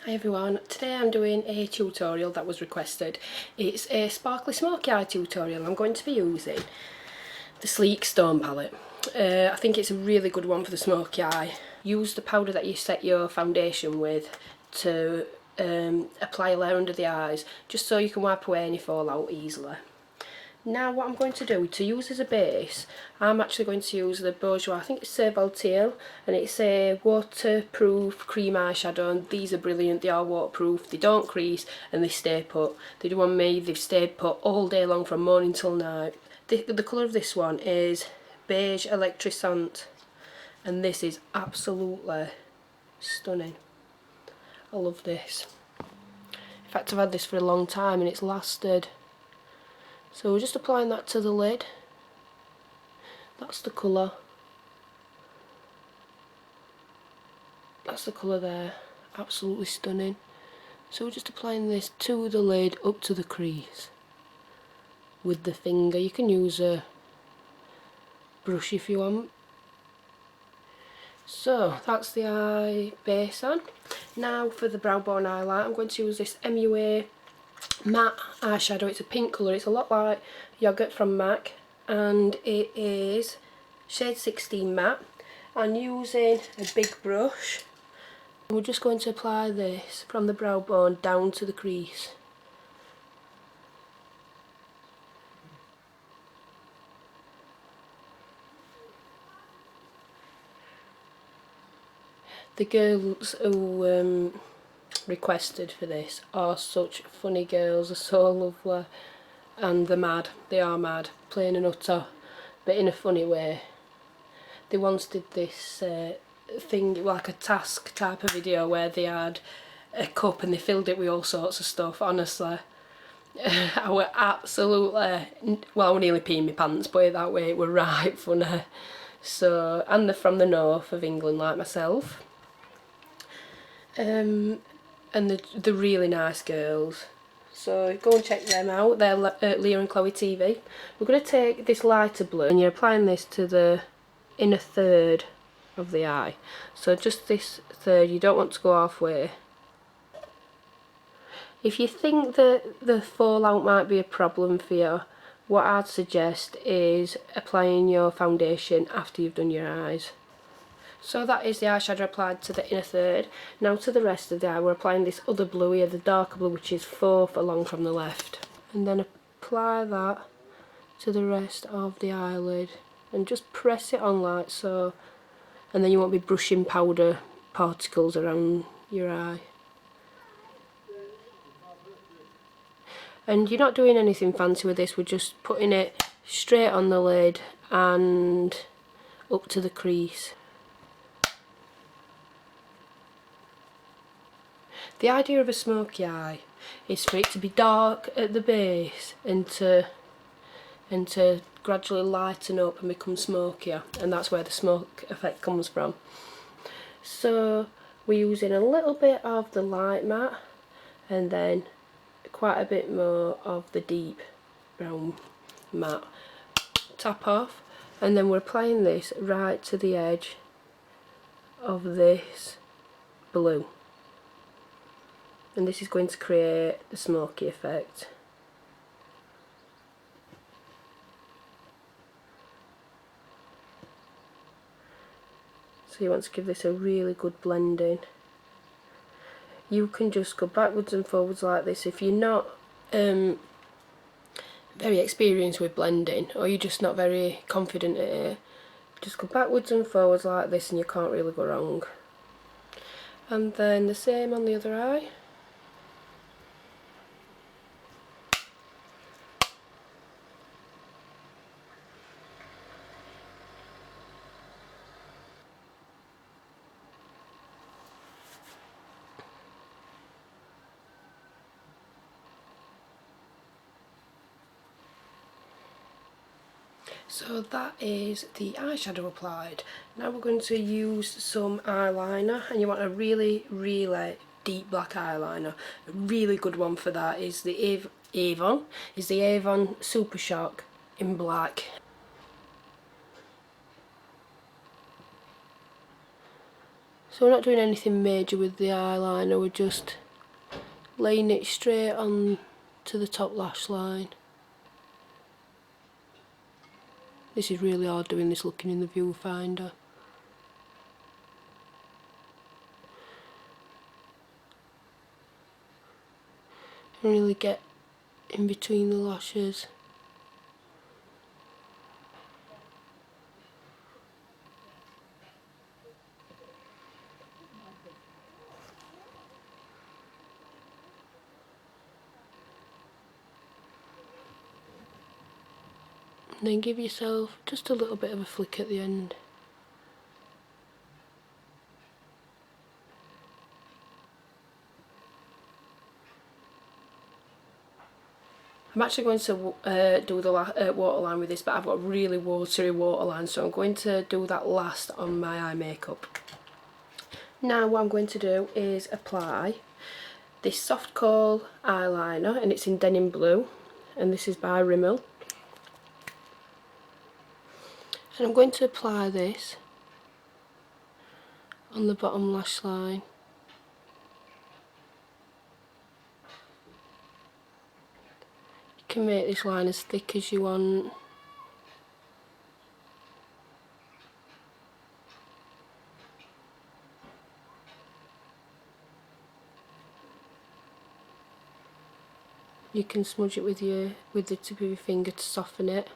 Hi everyone, today I'm doing a tutorial that was requested. It's a sparkly smoky eye tutorial. I'm going to be using the Sleek Stone palette. I think it's a really good one for the smoky eye. Use the powder that you set your foundation with to apply a layer under the eyes, just so you can wipe away any fallout easily. Now what I'm going to do, to use as a base, I'm actually going to use the Bourjois, I think it's Voltaire, and it's a waterproof cream eyeshadow, and these are brilliant. They are waterproof, they don't crease, and they stay put. They do on me, they've stayed put all day long from morning till night. The colour of this one is Beige Electrisant, and this is absolutely stunning. I love this. In fact, I've had this for a long time and it's lasted. So we're just applying that to the lid. That's the colour. That's the colour there. Absolutely stunning. So we're just applying this to the lid up to the crease with the finger. You can use a brush if you want. So that's the eye base on. Now for the brow bone highlight, I'm going to use this MUA matte eyeshadow. It's a pink colour, it's a lot like Yogurt from MAC, and it is shade 16 matte. I'm using a big brush. We're just going to apply this from the brow bone down to the crease. The girls who requested for this are such funny girls, they're so lovely, and they're mad. They are mad, plain and utter, but in a funny way. They once did this thing, like a task type of video, where they had a cup and they filled it with all sorts of stuff. Honestly, I were absolutely, well, I were nearly peeing my pants, put it that way. It were right funny. So, and they're from the north of England like myself. And they're really nice girls, so go and check them out. They're LeahChloeTv. We're going to take this lighter blue and you're applying this to the inner third of the eye, so just this third. You don't want to go halfway. If you think that the fallout might be a problem for you, what I'd suggest is applying your foundation after you've done your eyes. So that is the eyeshadow applied to the inner third. Now to the rest of the eye, we're applying this other blue here, the darker blue, which is 4th along from the left. And then apply that to the rest of the eyelid. And just press it on like so. And then you won't be brushing powder particles around your eye. And you're not doing anything fancy with this, we're just putting it straight on the lid and up to the crease. The idea of a smoky eye is for it to be dark at the base and to gradually lighten up and become smokier, and that's where the smoke effect comes from. So we're using a little bit of the light matte and then quite a bit more of the deep brown matte. Tap off, and then we're applying this right to the edge of this blue. And this is going to create the smoky effect. So you want to give this a really good blending. You can just go backwards and forwards like this if you're not very experienced with blending, or you're just not very confident at it. Just go backwards and forwards like this and you can't really go wrong. And then the same on the other eye. So that is the eyeshadow applied. Now we're going to use some eyeliner, and you want a really, really deep black eyeliner. A really good one for that is the Avon Super Shock in black. So we're not doing anything major with the eyeliner, we're just laying it straight on to the top lash line. This is really hard doing this looking in the viewfinder. And really get in between the lashes. And then give yourself just a little bit of a flick at the end. I'm actually going to do the waterline with this, but I've got a really watery waterline, so I'm going to do that last on my eye makeup. Now what I'm going to do is apply this Soft Kohl eyeliner, and it's in Denim Blue, and this is by Rimmel. And I'm going to apply this on the bottom lash line. You can make this line as thick as you want. You can smudge it with the tip of your finger to soften it.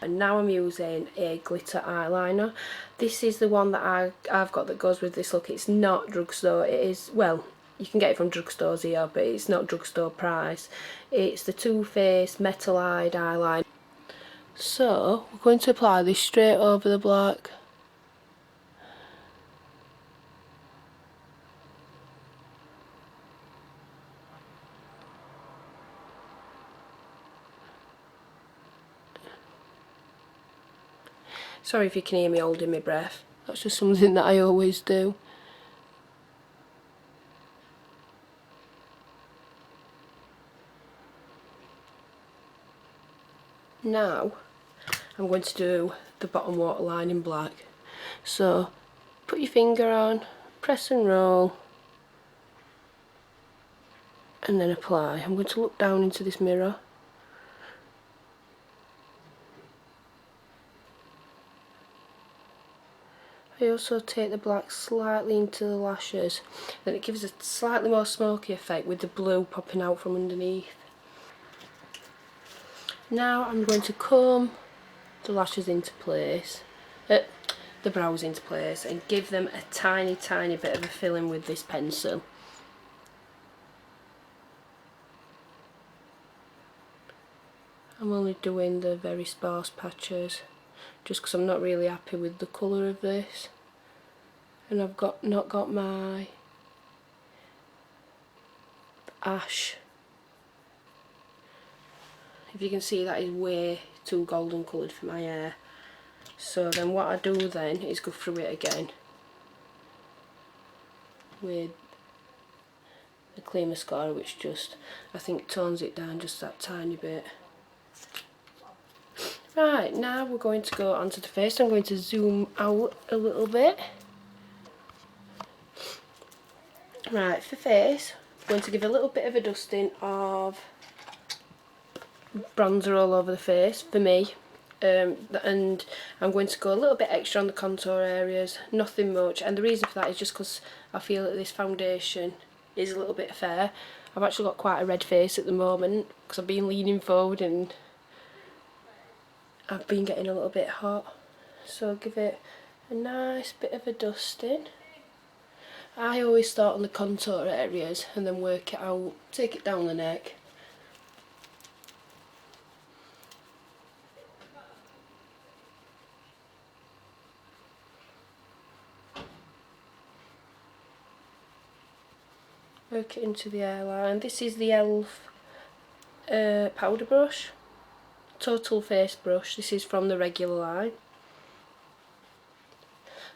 And now I'm using a glitter eyeliner. This is the one that I've got that goes with this look. It's not drugstore, it is, well, you can get it from drugstores here, but it's not drugstore price. It's the Too Faced Metal Eyed eyeliner. So, we're going to apply this straight over the black. Sorry if you can hear me holding my breath, that's just something that I always do. Now I'm going to do the bottom waterline in black. So put your finger on, press and roll, and then apply. I'm going to look down into this mirror. I also take the black slightly into the lashes, then it gives a slightly more smoky effect with the blue popping out from underneath. Now I'm going to comb the lashes into place, the brows into place, and give them a tiny bit of a filling with this pencil. I'm only doing the very sparse patches just because I'm not really happy with the colour of this, and I've not got my ash. If you can see, that is way too golden coloured for my hair. So then what I do then is go through it again with the clear mascara, which just, I think, tones it down just that tiny bit. Right, now we're going to go onto the face. I'm going to zoom out a little bit. Right, for face, I'm going to give a little bit of a dusting of bronzer all over the face, for me. And I'm going to go a little bit extra on the contour areas, nothing much, and the reason for that is just because I feel that this foundation is a little bit fair. I've actually got quite a red face at the moment because I've been leaning forward and I've been getting a little bit hot, so I'll give it a nice bit of a dusting. I always start on the contour areas and then work it out, take it down the neck. Work it into the hairline. This is the e.l.f. powder brush, total face brush. This is from the regular line.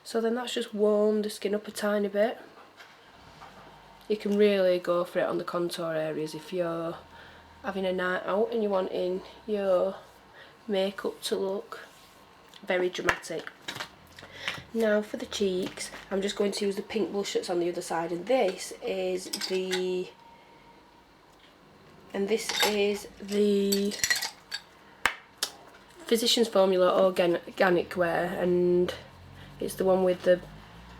So then that's just warmed the skin up a tiny bit. you can really go for it on the contour areas if you're having a night out and you're wanting your makeup to look very dramatic. Now for the cheeks, I'm just going to use the pink blush that's on the other side, and this is the Physicians Formula Organic Wear, and it's the one with the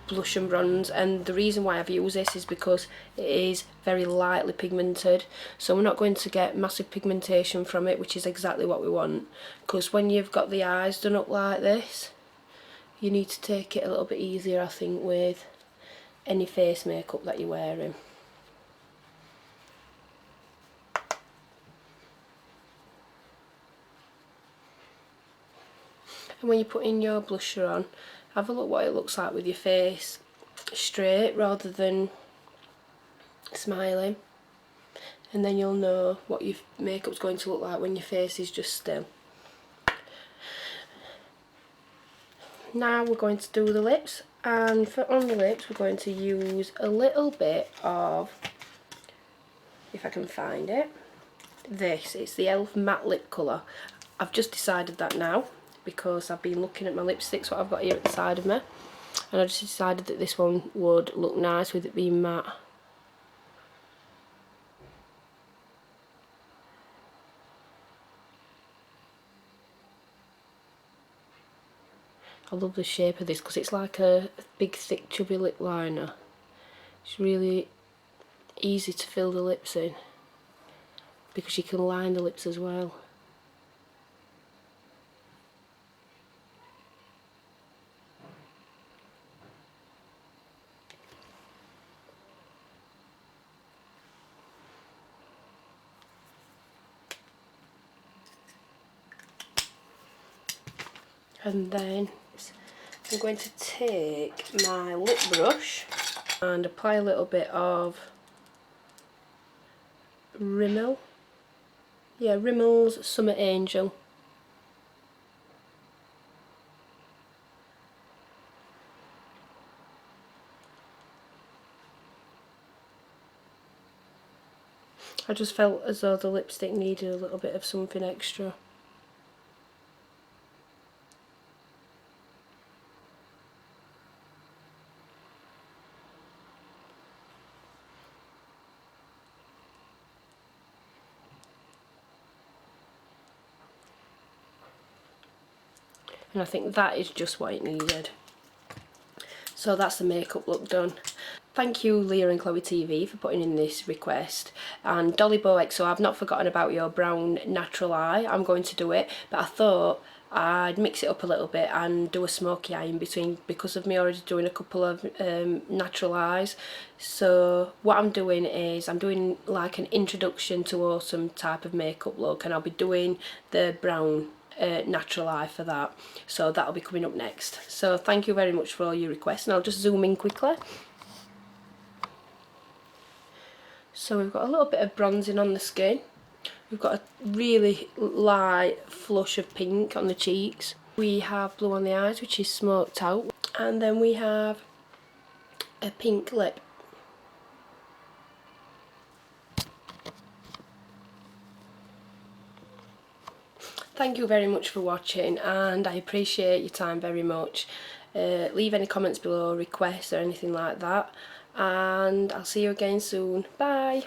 blush and bronze. And the reason why I've used this is because it is very lightly pigmented, so we're not going to get massive pigmentation from it, which is exactly what we want, because when you've got the eyes done up like this, you need to take it a little bit easier, I think, with any face makeup that you're wearing. And when you're putting your blusher on, have a look what it looks like with your face straight rather than smiling, and then you'll know what your makeup's going to look like when your face is just still. Now we're going to do the lips, and for on the lips we're going to use a little bit of, if I can find it, it's the e.l.f. matte lip colour. I've just decided that now because I've been looking at my lipsticks, what I've got here at the side of me, and I just decided that this one would look nice with it being matte. I love the shape of this because it's like a big thick chubby lip liner. It's really easy to fill the lips in because you can line the lips as well. And then I'm going to take my lip brush and apply a little bit of Rimmel's Summer Angel. I just felt as though the lipstick needed a little bit of something extra. And I think that is just what it needed. So that's the makeup look done. Thank you Leah and Chloe TV for putting in this request. And Dolly Boeck, so I've not forgotten about your brown natural eye. I'm going to do it, but I thought I'd mix it up a little bit and do a smoky eye in between because of me already doing a couple of natural eyes. So what I'm doing is I'm doing like an introduction to autumn type of makeup look, and I'll be doing the brown natural eye for that, so that'll be coming up next. So thank you very much for all your requests, and I'll just zoom in quickly. So we've got a little bit of bronzing on the skin, we've got a really light flush of pink on the cheeks, we have blue on the eyes which is smoked out, and then we have a pink lip. Thank you very much for watching, and I appreciate your time very much. Leave any comments below, requests or anything like that, and I'll see you again soon. Bye!